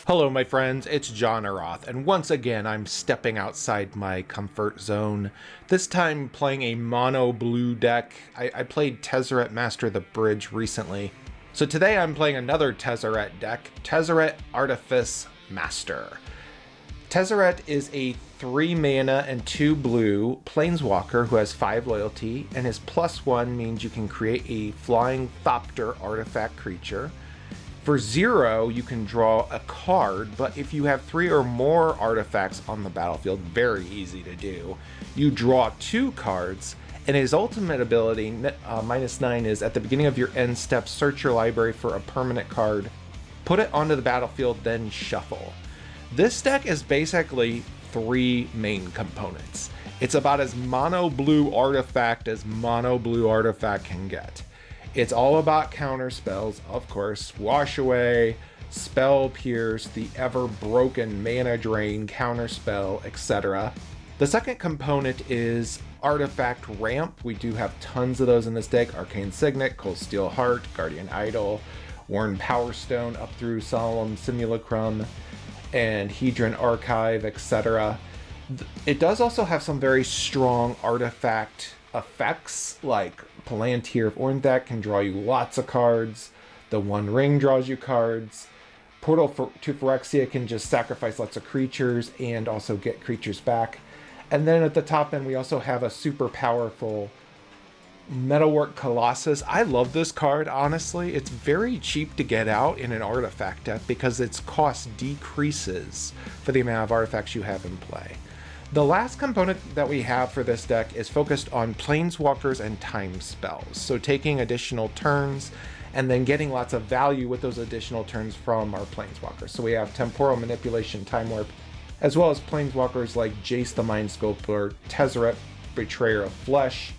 Hello my friends, it's Johnaroth, and once again I'm stepping outside my comfort zone, this time playing a mono blue deck. I played Tezzeret Master the Bridge recently, so today I'm playing another Tezzeret deck, Tezzeret Artifice Master. Tezzeret is a 3 mana and 2 blue planeswalker who has 5 loyalty, and his +1 means you can create a flying Thopter artifact creature. For 0, you can draw a card, but if you have 3 or more artifacts on the battlefield, very easy to do, you draw 2 cards, and his ultimate ability, -9, is at the beginning of your end step, search your library for a permanent card, put it onto the battlefield, then shuffle. This deck is basically 3 main components. It's about as mono blue artifact as mono blue artifact can get. It's all about counter spells, of course, Wash Away, Spell Pierce, the ever broken Mana Drain, counter spell, etc. The second component is artifact ramp. We do have tons of those in this deck: Arcane Signet, Cold Steel Heart, Guardian Idol, Worn Power Stone up through Solemn Simulacrum, and Hedron Archive, etc. It does also have some very strong artifact effects, like Palantir of Ornthak can draw you lots of cards, the One Ring draws you cards, Portal to Phyrexia can just sacrifice lots of creatures and also get creatures back. And then at the top end we also have a super powerful Metalwork Colossus. I love this card, honestly. It's very cheap to get out in an artifact deck because its cost decreases for the amount of artifacts you have in play. The last component that we have for this deck is focused on planeswalkers and time spells. So taking additional turns and then getting lots of value with those additional turns from our planeswalkers. So we have Temporal Manipulation, Time Warp, as well as planeswalkers like Jace the Mind Sculptor, Tezzeret, Betrayer of Flesh,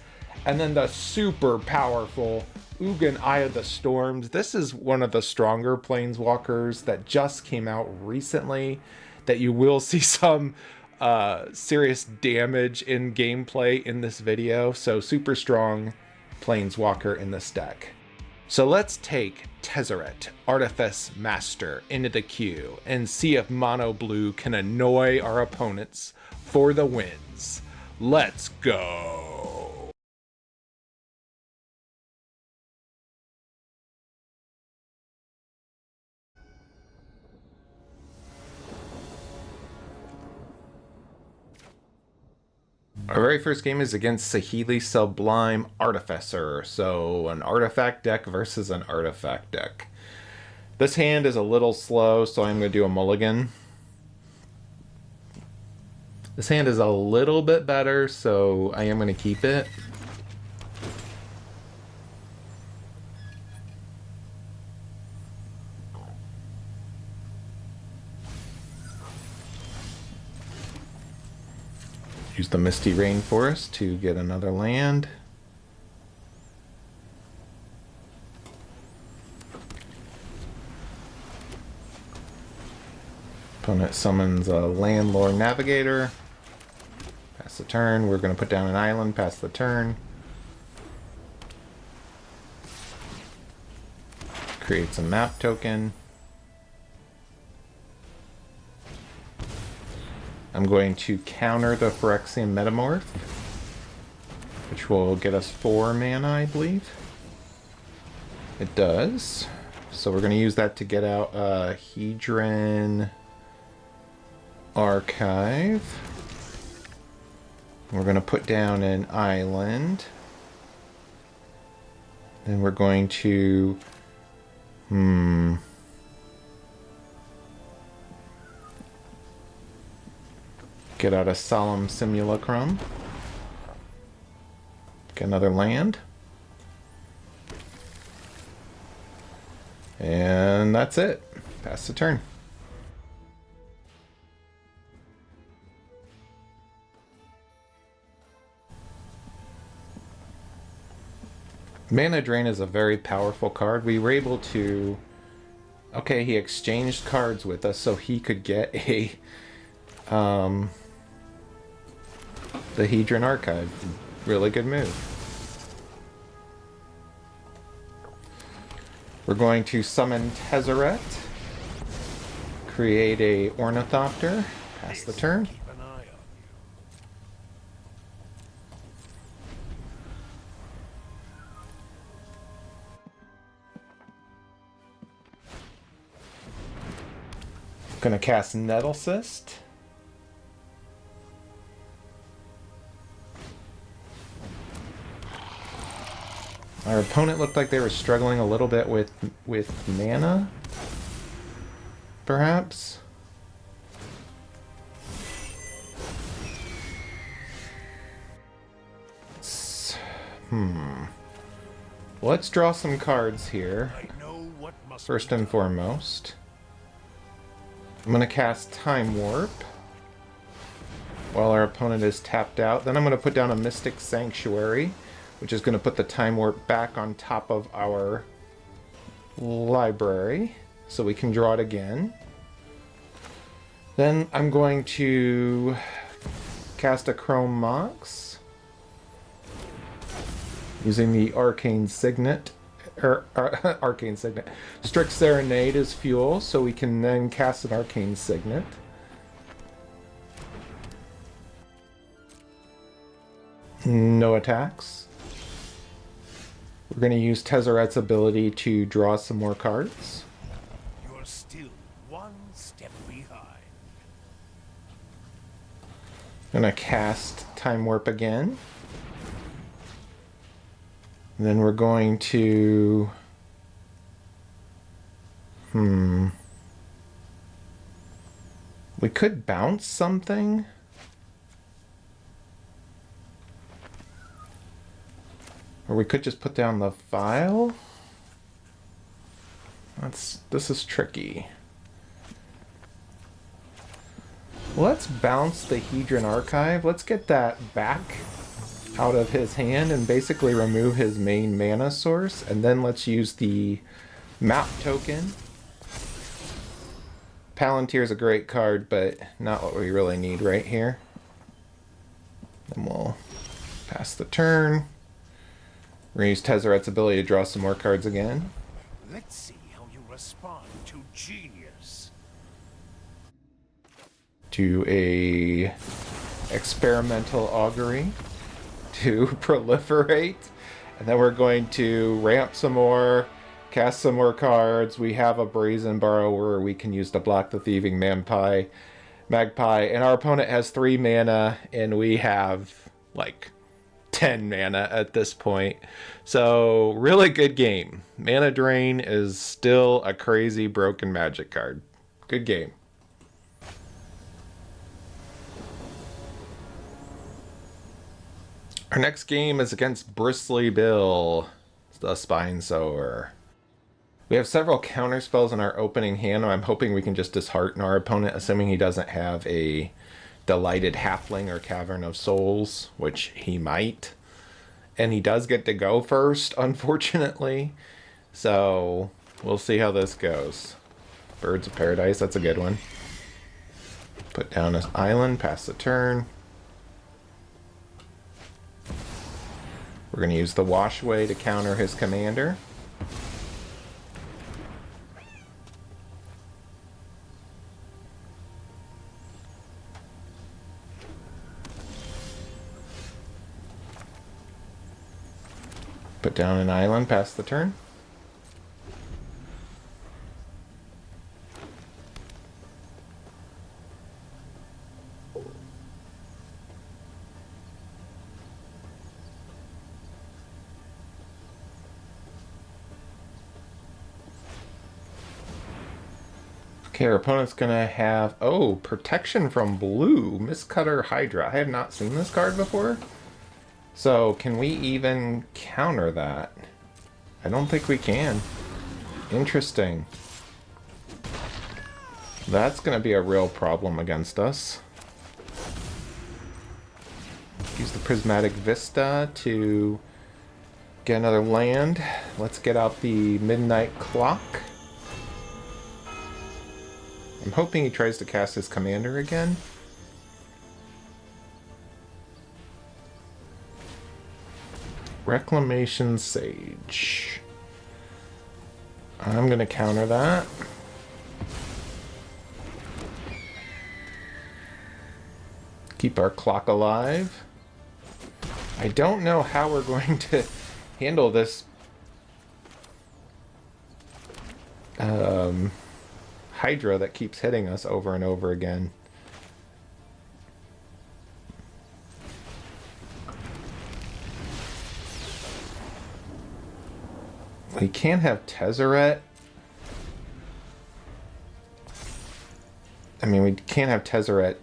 and then the super powerful Ugin, Eye of the Storms. This is one of the stronger planeswalkers that just came out recently that you will see some serious damage in gameplay in this video, so super strong planeswalker in this deck. So let's take Tezzeret Artifice Master into the queue and see if mono blue can annoy our opponents for the wins. Let's go! Our very first game is against Saheeli Sublime Artificer, so an artifact deck versus an artifact deck. This hand is a little slow, so I'm going to do a mulligan. This hand is a little bit better, so I am going to keep it. Use the Misty Rainforest to get another land. Opponent summons a Landlord Navigator. Pass the turn. We're going to put down an island, pass the turn. Creates a map token. I'm going to counter the Phyrexian Metamorph, which will get us 4 mana, I believe. It does. So we're going to use that to get out Hedron Archive. We're going to put down an island. Then we're going to... get out a Solemn Simulacrum. Get another land. And that's it. Pass the turn. Mana Drain is a very powerful card. We were able to... Okay, he exchanged cards with us so he could get a... the Hedron Archive. Really good move. We're going to summon Tezzeret, create a Ornithopter. Pass the turn. Keep an eye on you. Gonna cast Nettle Cyst. Our opponent looked like they were struggling a little bit with mana, perhaps. Let's draw some cards here. I know what must First be and done. foremost, I'm going to cast Time Warp while our opponent is tapped out. Then I'm going to put down a Mystic Sanctuary, which is going to put the Time Warp back on top of our library so we can draw it again. Then I'm going to cast a Chrome Mox using the Arcane Signet. Arcane Signet. Strict Serenade is fuel, so we can then cast an Arcane Signet. No attacks. We're going to use Tezzeret's ability to draw some more cards. You're still one step behind. I'm going to cast Time Warp again. And then we're going to... We could bounce something. Or we could just put down the file. This is tricky. Let's bounce the Hedron Archive. Let's get that back out of his hand and basically remove his main mana source. And then let's use the map token. Palantir is a great card, but not what we really need right here. Then we'll pass the turn. We're going to use Tezzeret's ability to draw some more cards again. Let's see how you respond to genius. To a experimental augury to proliferate, and then we're going to ramp some more, cast some more cards. We have a Brazen Borrower we can use to block the Thieving Magpie, and our opponent has 3 mana, and we have like 10 mana at this point. So really good game. Mana Drain is still a crazy broken Magic card. Good game. Our next game is against Bristly Bill, the Spine Sower. We have several counter spells in our opening hand. I'm hoping we can just dishearten our opponent, assuming he doesn't have a Delighted Halfling or Cavern of Souls, which he might. And he does get to go first, unfortunately. So we'll see how this goes. Birds of Paradise, that's a good one. Put down his island, pass the turn. We're going to use the Washway to counter his commander. Put down an island, pass the turn. Okay, our opponent's gonna have, Protection from Blue, Mistcutter Hydra. I have not seen this card before. So, can we even counter that? I don't think we can. Interesting. That's gonna be a real problem against us. Use the Prismatic Vista to get another land. Let's get out the Midnight Clock. I'm hoping he tries to cast his commander again. Reclamation Sage. I'm going to counter that. Keep our clock alive. I don't know how we're going to handle this Hydra that keeps hitting us over and over again. We can't have Tezzeret. I mean, we can't have Tezzeret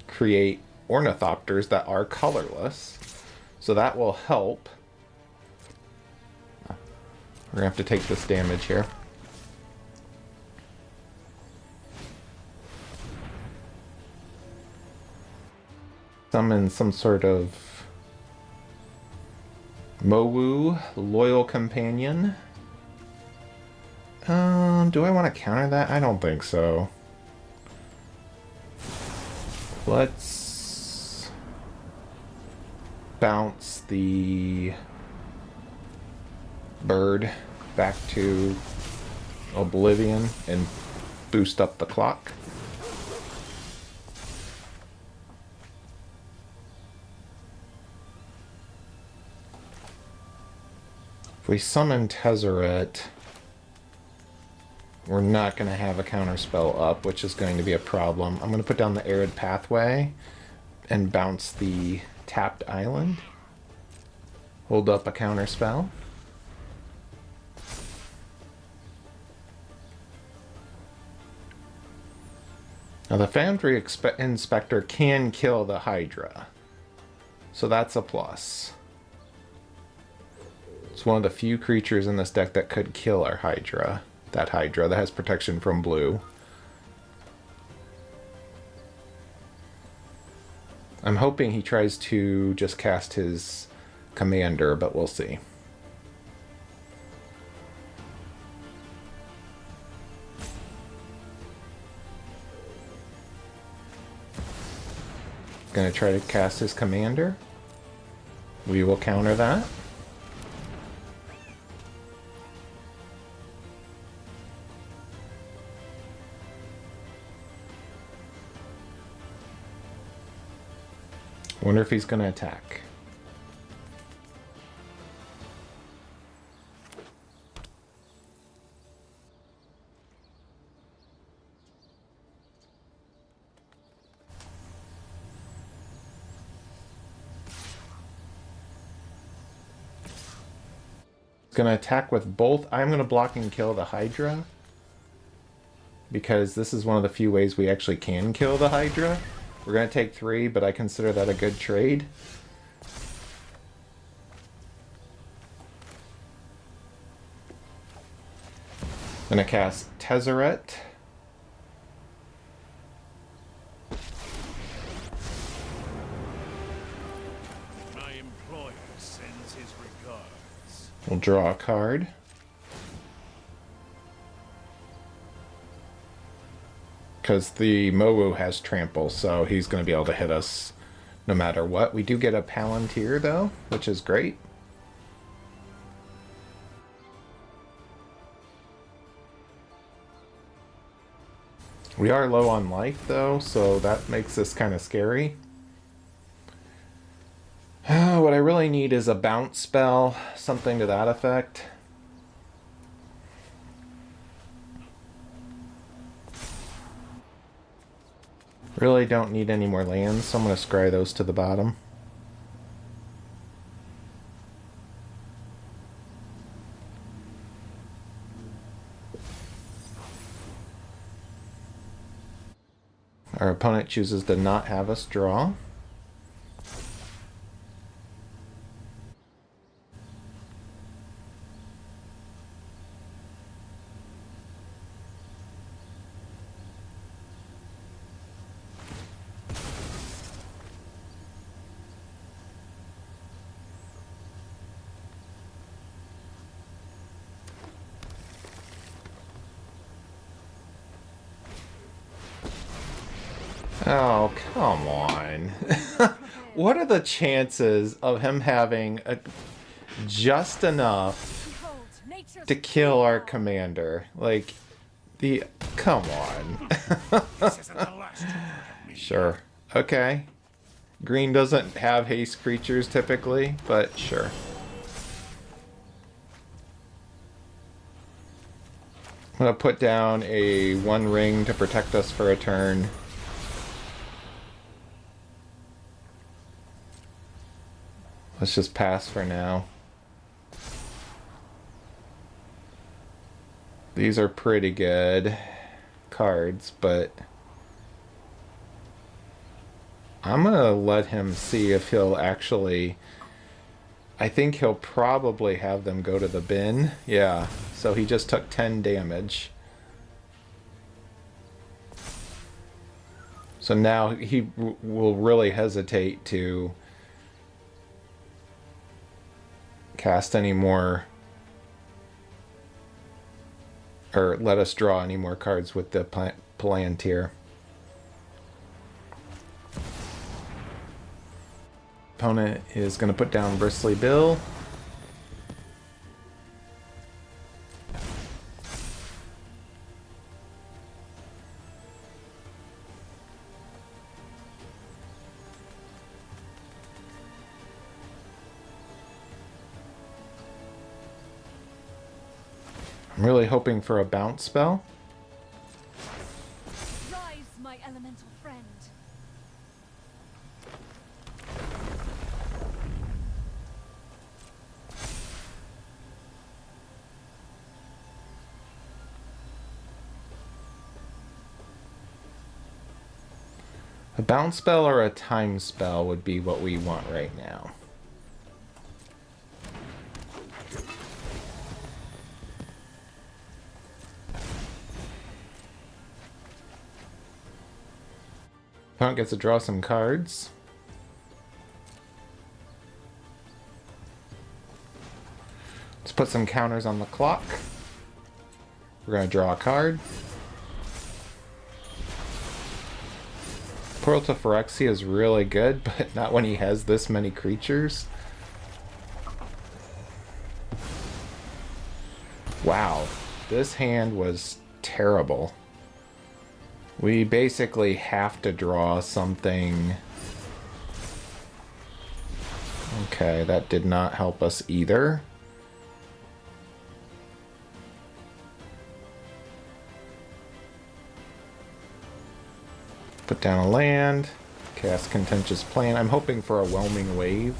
create ornithopters that are colorless. So that will help. We're going to have to take this damage here. Summon some sort of Mowu, Loyal Companion. Do I want to counter that? I don't think so. Let's bounce the bird back to Oblivion and boost up the clock. If we summon Tezzeret, we're not going to have a counter spell up, which is going to be a problem. I'm going to put down the Arid Pathway and bounce the tapped island. Hold up a counter spell. Now the Foundry Inspector can kill the Hydra, so that's a plus. It's one of the few creatures in this deck that could kill our Hydra. That Hydra that has protection from blue. I'm hoping he tries to just cast his commander, but we'll see. Gonna try to cast his commander. We will counter that. Wonder if he's gonna attack. He's gonna attack with both. I'm gonna block and kill the Hydra, because this is one of the few ways we actually can kill the Hydra. We're going to take 3, but I consider that a good trade. I'm going to cast Tezzeret. My employer sends his regards. We'll draw a card. Because the Mowu has trample, so he's going to be able to hit us no matter what. We do get a Palantir, though, which is great. We are low on life, though, so that makes this kind of scary. What I really need is a bounce spell, something to that effect. Really don't need any more lands, so I'm going to scry those to the bottom. Our opponent chooses to not have us draw. Oh, come on. What are the chances of him having just enough to kill our commander? Like, come on. This isn't the last you've heard of me. Sure. Okay. Green doesn't have haste creatures typically, but sure. I'm gonna put down a 1 ring to protect us for a turn. Let's just pass for now. These are pretty good cards, but I'm gonna let him see if he'll actually... I think he'll probably have them go to the bin. Yeah, so he just took 10 damage. So now he will really hesitate to cast any more, or let us draw any more cards with the Palantir. Opponent is going to put down Bristly Bill. I'm really hoping for a bounce spell. Rise, my elemental friend. A bounce spell or a time spell would be what we want right now. Opponent gets to draw some cards. Let's put some counters on the clock. We're going to draw a card. Portal to Phyrexia is really good, but not when he has this many creatures. Wow, this hand was terrible. We basically have to draw something. Okay, that did not help us either. Put down a land, cast Contentious Plan. I'm hoping for a Whelming Wave.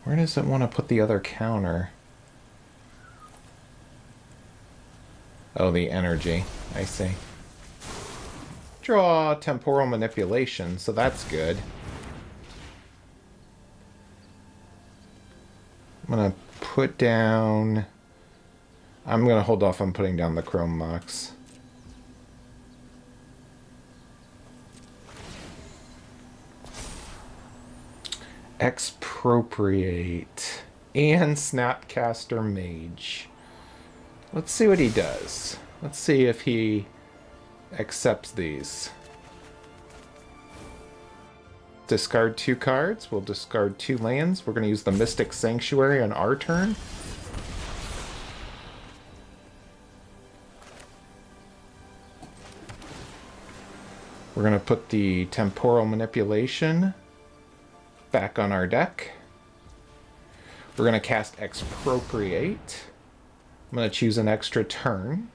Where does it want to put the other counter? Oh, the energy. I see. Draw Temporal Manipulation, so that's good. I'm going to put down... I'm going to hold off on putting down the Chrome Mox. Expropriate. And Snapcaster Mage. Let's see what he does. Let's see if he accepts these. Discard 2 cards. We'll discard 2 lands. We're going to use the Mystic Sanctuary on our turn. We're going to put the Temporal Manipulation back on our deck. We're going to cast Expropriate. I'm going to choose an extra turn.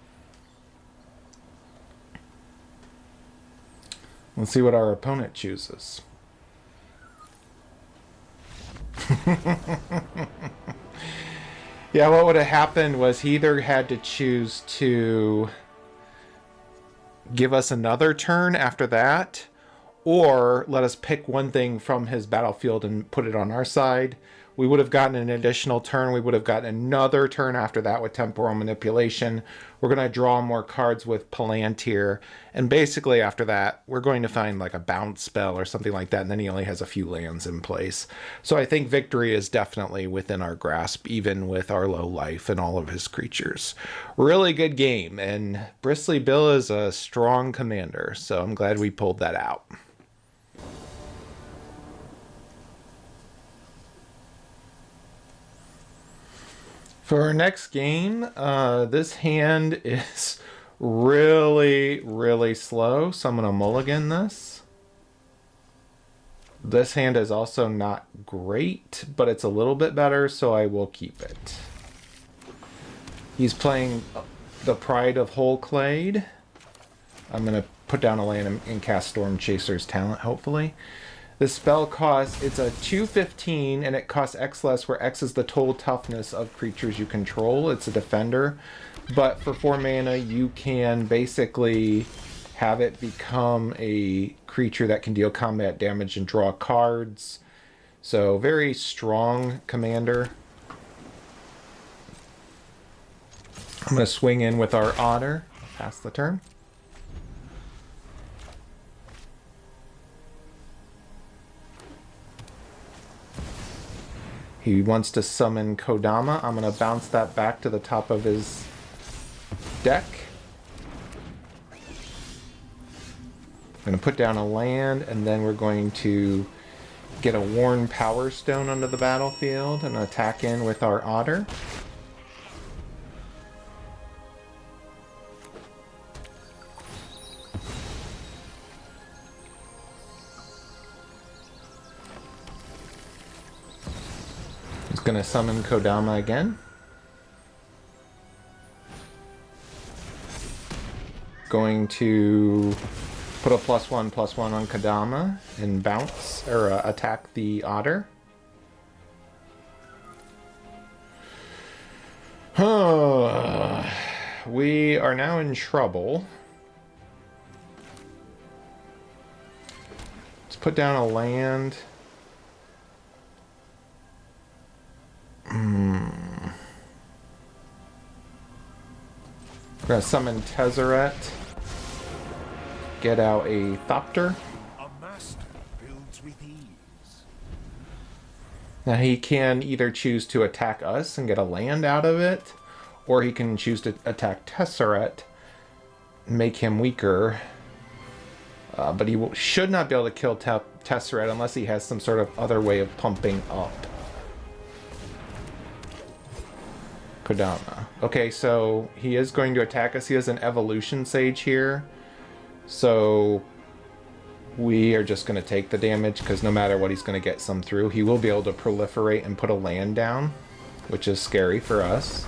Let's see what our opponent chooses. Yeah, what would have happened was he either had to choose to give us another turn after that, or let us pick one thing from his battlefield and put it on our side. We would have gotten an additional turn. We would have gotten another turn after that with Temporal Manipulation. We're going to draw more cards with Palantir. And basically after that, we're going to find like a bounce spell or something like that. And then he only has a few lands in place. So I think victory is definitely within our grasp, even with our low life and all of his creatures. Really good game. And Bristly Bill is a strong commander. So I'm glad we pulled that out. For our next game, this hand is really, really slow, so I'm going to mulligan this. This hand is also not great, but it's a little bit better, so I will keep it. He's playing the Pride of Holclade. I'm going to put down a land and cast Storm Chaser's talent, hopefully. The spell costs, it's a 2/15, and it costs X less, where X is the total toughness of creatures you control. It's a defender. But for 4 mana, you can basically have it become a creature that can deal combat damage and draw cards. So, very strong commander. I'm going to swing in with our Otter. Pass the turn. He wants to summon Kodama. I'm going to bounce that back to the top of his deck. I'm going to put down a land, and then we're going to get a Worn Power Stone onto the battlefield and attack in with our Otter. He's going to summon Kodama again. Going to put a +1/+1 on Kodama and bounce or attack the Otter. We are now in trouble. Let's put down a land. We're going to summon Tezzeret. Get out a Thopter. A master builds with ease. Now he can either choose to attack us and get a land out of it, or he can choose to attack Tezzeret and make him weaker. But he should not be able to kill Tezzeret unless he has some sort of other way of pumping up Kodama. Okay, so he is going to attack us. He has an Evolution Sage here. So we are just going to take the damage, because no matter what, he's going to get some through. He will be able to proliferate and put a land down, which is scary for us.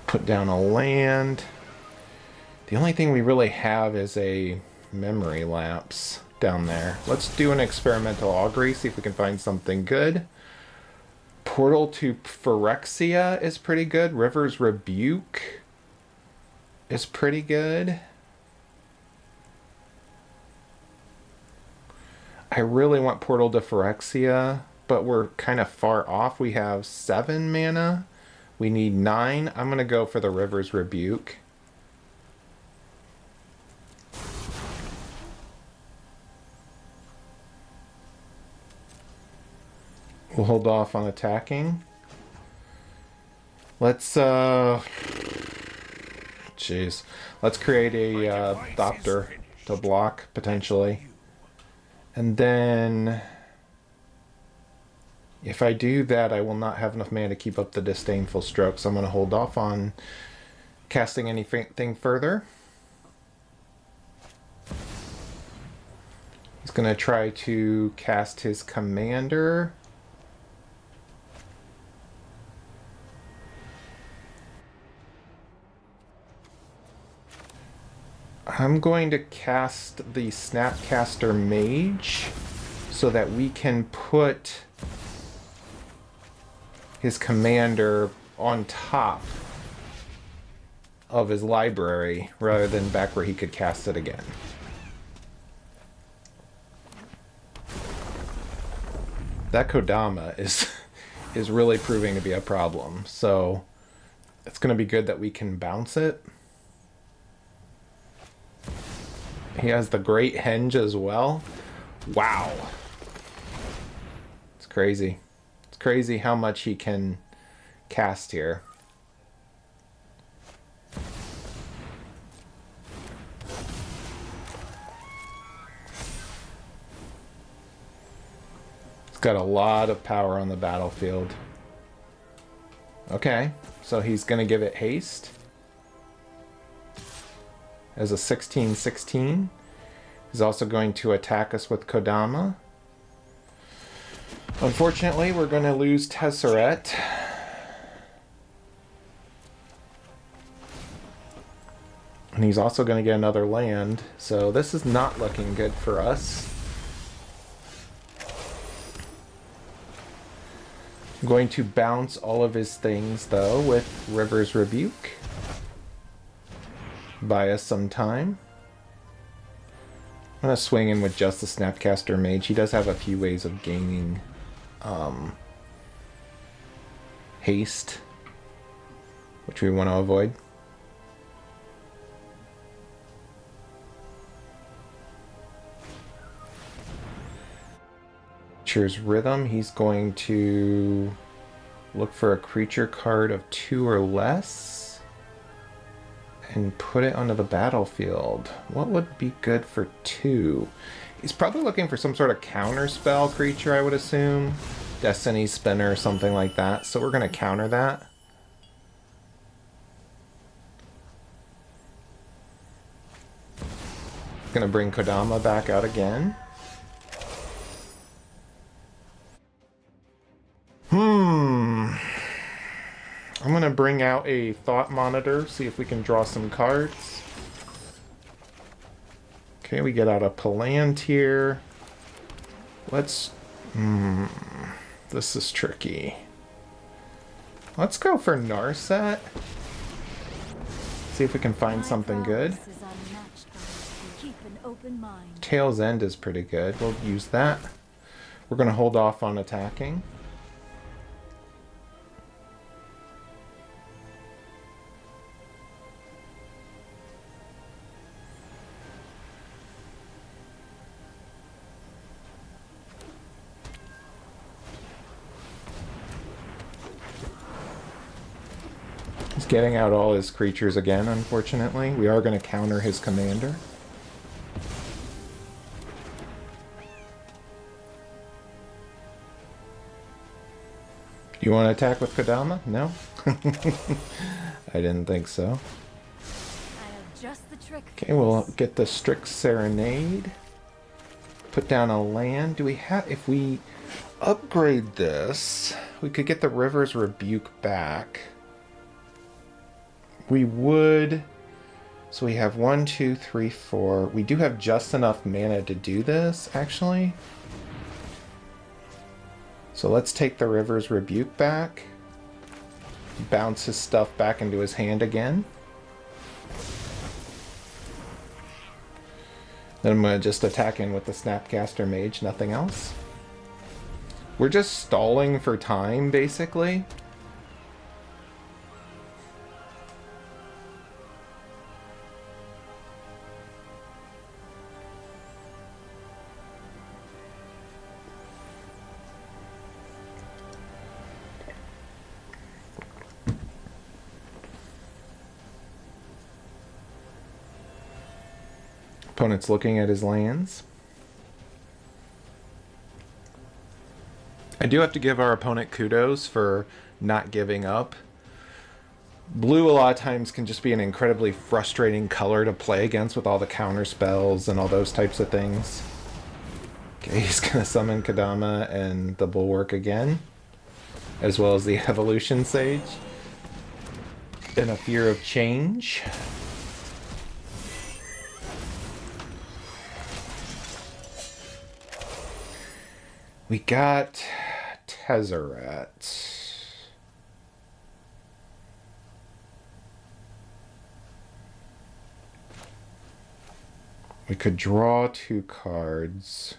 Put down a land. The only thing we really have is a memory lapse down there. Let's do an experimental augury, see if we can find something good. Portal to Phyrexia is pretty good. River's Rebuke is pretty good. I really want Portal to Phyrexia, but we're kind of far off. We have 7 mana. We need 9. I'm going to go for the River's Rebuke. We'll hold off on attacking. Let's, jeez. Let's create a Thopter to block, potentially. And then, if I do that, I will not have enough mana to keep up the Disdainful Stroke, so I'm going to hold off on casting anything further. He's going to try to cast his Commander. I'm going to cast the Snapcaster Mage so that we can put his commander on top of his library rather than back where he could cast it again. That Kodama is really proving to be a problem, so it's going to be good that we can bounce it. He has the Great Henge as well. Wow. It's crazy. It's crazy how much he can cast here. got a lot of power on the battlefield. Okay, so he's going to give it haste. As a 16/16. He's also going to attack us with Kodama. Unfortunately, we're going to lose Tezzeret. And he's also going to get another land, so this is not looking good for us. I'm going to bounce all of his things, though, with River's Rebuke. Buy us some time. I'm going to swing in with just the Snapcaster Mage. He does have a few ways of gaining haste, which we want to avoid. Creature's Rhythm. He's going to look for a creature card of 2 or less and put it onto the battlefield. What would be good for 2? He's probably looking for some sort of counter spell creature, I would assume. Destiny Spinner or something like that. So we're going to counter that. Going to bring Kodama back out again. I'm going to bring out a Thought Monitor, see if we can draw some cards. Okay, we get out a Palantir. Let's... this is tricky. Let's go for Narset. See if we can find something good. Tail's End is pretty good. We'll use that. We're going to hold off on attacking. He's getting out all his creatures again, unfortunately. We are going to counter his commander. You want to attack with Kodama? No? I didn't think so. Okay, we'll get the Strict Serenade. Put down a land. Do we have... If we upgrade this, we could get the River's Rebuke back. We would... So we have 1, 2, 3, 4. We do have just enough mana to do this, actually. So let's take the River's Rebuke back. Bounce his stuff back into his hand again. Then I'm going to just attack in with the Snapcaster Mage, nothing else. We're just stalling for time, basically. Opponent's looking at his lands. I do have to give our opponent kudos for not giving up. Blue a lot of times can just be an incredibly frustrating color to play against with all the counter spells and all those types of things. Okay, he's gonna summon Kodama and the Bulwark again, as well as the Evolution Sage. And a Fear of Change. We got Tezzeret. We could draw 2 cards.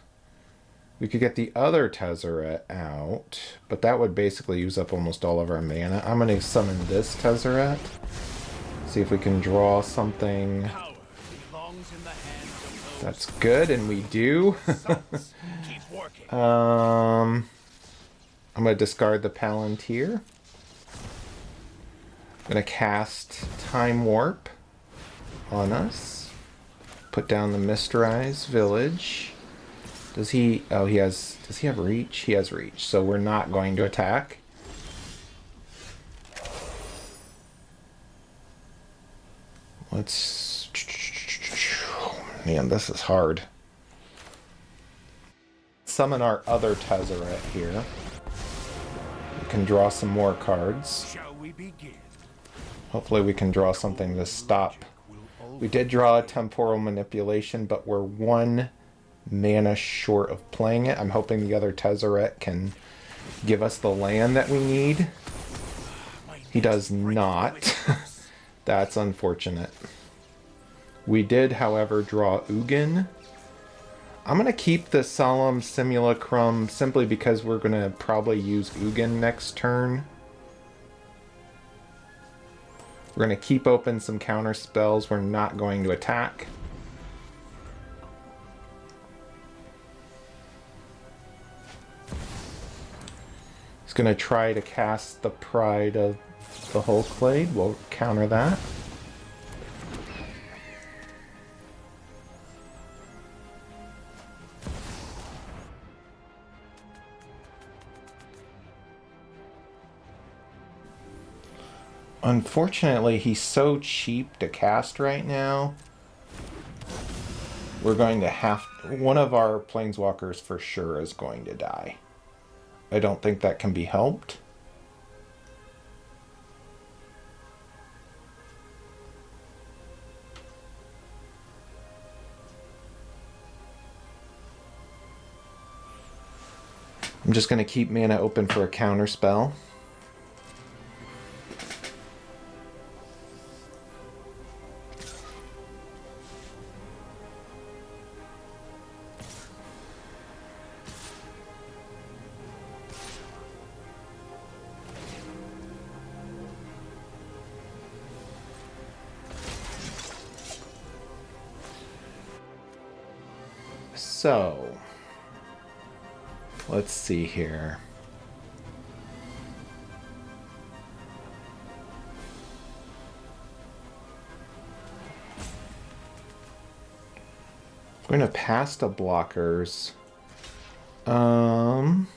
We could get the other Tezzeret out, but that would basically use up almost all of our mana. I'm going to summon this Tezzeret. See if we can draw something. That's good, and we do. I'm going to discard the Palantir. I'm going to cast Time Warp on us. Put down the Mysterized Village. Does he... Oh, he has... Does he have reach? He has reach. So we're not going to attack. Let's... Man, this is hard. Summon our other Tezzeret here. We can draw some more cards. Shall we begin? Hopefully we can draw something to stop. We did draw a temporal manipulation, but we're 1 mana short of playing it. I'm hoping the other Tezzeret can give us the land that we need. He does not. That's unfortunate. We did, however, draw Ugin. I'm going to keep the Solemn Simulacrum simply because we're going to probably use Ugin next turn. We're going to keep open some counter spells. We're not going to attack. He's going to try to cast the Pride of the Hulkblade. We'll counter that. Unfortunately, he's so cheap to cast right now. We're going to have... One of our planeswalkers for sure is going to die. I don't think that can be helped. I'm just going to keep mana open for a counter spell. So, let's see here. We're going to pass the blockers. I'm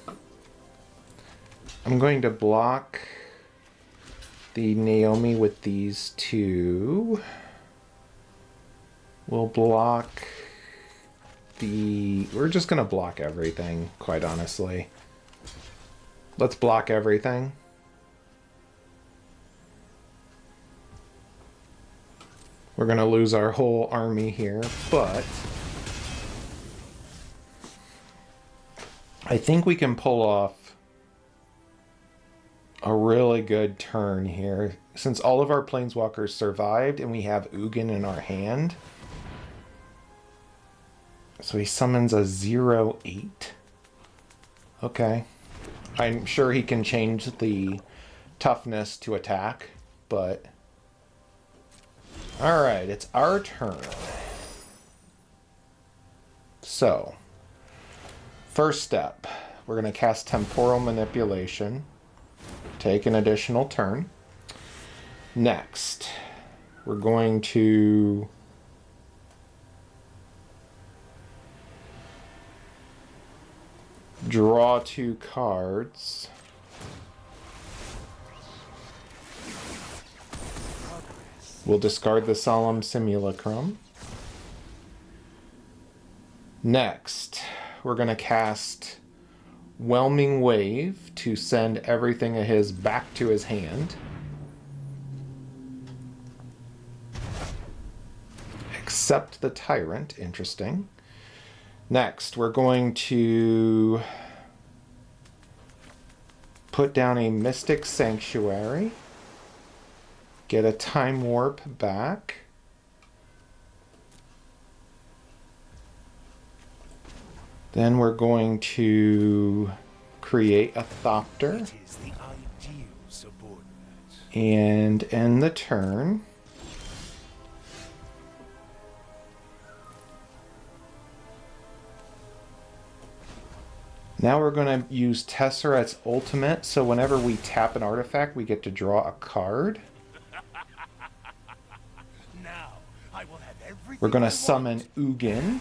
going to block the Naomi with these two. We'll block... We're just gonna block everything, quite honestly. Let's block everything. We're gonna lose our whole army here, but I think we can pull off a really good turn here. Since all of our planeswalkers survived and we have Ugin in our hand. So he summons a 0/8. Okay. I'm sure he can change the toughness to attack, but... Alright, it's our turn. So, first step, we're going to cast Temporal Manipulation. Take an additional turn. Next, we're going to... draw 2 cards. We'll discard the Solemn Simulacrum. Next, we're going to cast Whelming Wave to send everything of his back to his hand. Except the Tyrant. Interesting. Next, we're going to put down a Mystic Sanctuary, get a Time Warp back, then we're going to create a Thopter and end the turn. Now we're going to use Tesseret's ultimate, so whenever we tap an artifact, we get to draw a card. Now, I will have everything We're going to I summon want. Ugin.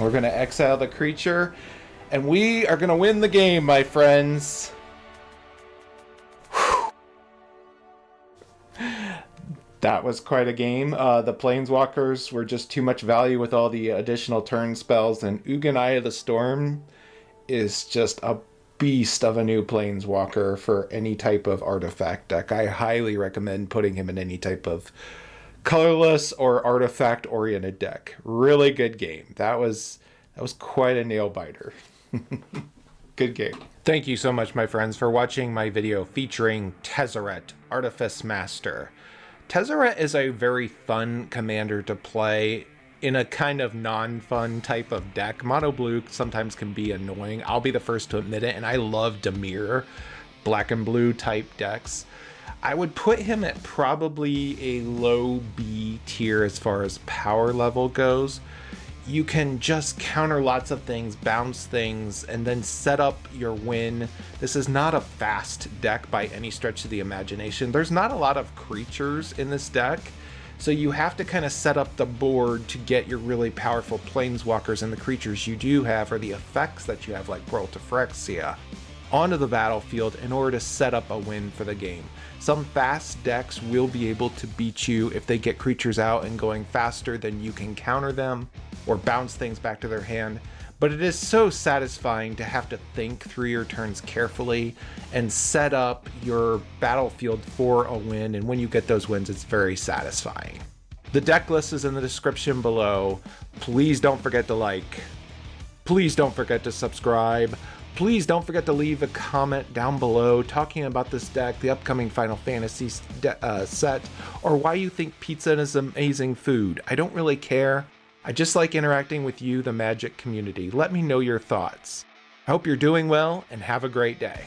We're going to exile the creature, and we are going to win the game, my friends. That was quite a game. The Planeswalkers were just too much value with all the additional turn spells, and Ugin Eye of the Storm is just a beast of a new Planeswalker for any type of artifact deck. I highly recommend putting him in any type of colorless or artifact-oriented deck. Really good game. That was quite a nail-biter. Good game. Thank you so much, my friends, for watching my video featuring Tezzeret, Artifice Master. Tezzeret is a very fun commander to play in a kind of non-fun type of deck. Mono blue sometimes can be annoying. I'll be the first to admit it, and I love Dimir black and blue type decks. I would put him at probably a low B tier as far as power level goes. You can just counter lots of things, bounce things, and then set up your win. This is not a fast deck by any stretch of the imagination. There's not a lot of creatures in this deck, so you have to kind of set up the board to get your really powerful planeswalkers, and the creatures you do have, or the effects that you have, like Brawl to Phyrexia, onto the battlefield in order to set up a win for the game. Some fast decks will be able to beat you if they get creatures out and going faster than you can counter them or bounce things back to their hand, but it is so satisfying to have to think through your turns carefully and set up your battlefield for a win, and when you get those wins, it's very satisfying. The deck list is in the description below. Please don't forget to like. Please don't forget to subscribe. Please don't forget to leave a comment down below talking about this deck, the upcoming Final Fantasy set, or why you think pizza is amazing food. I don't really care. I just like interacting with you, the Magic community. Let me know your thoughts. I hope you're doing well, and have a great day.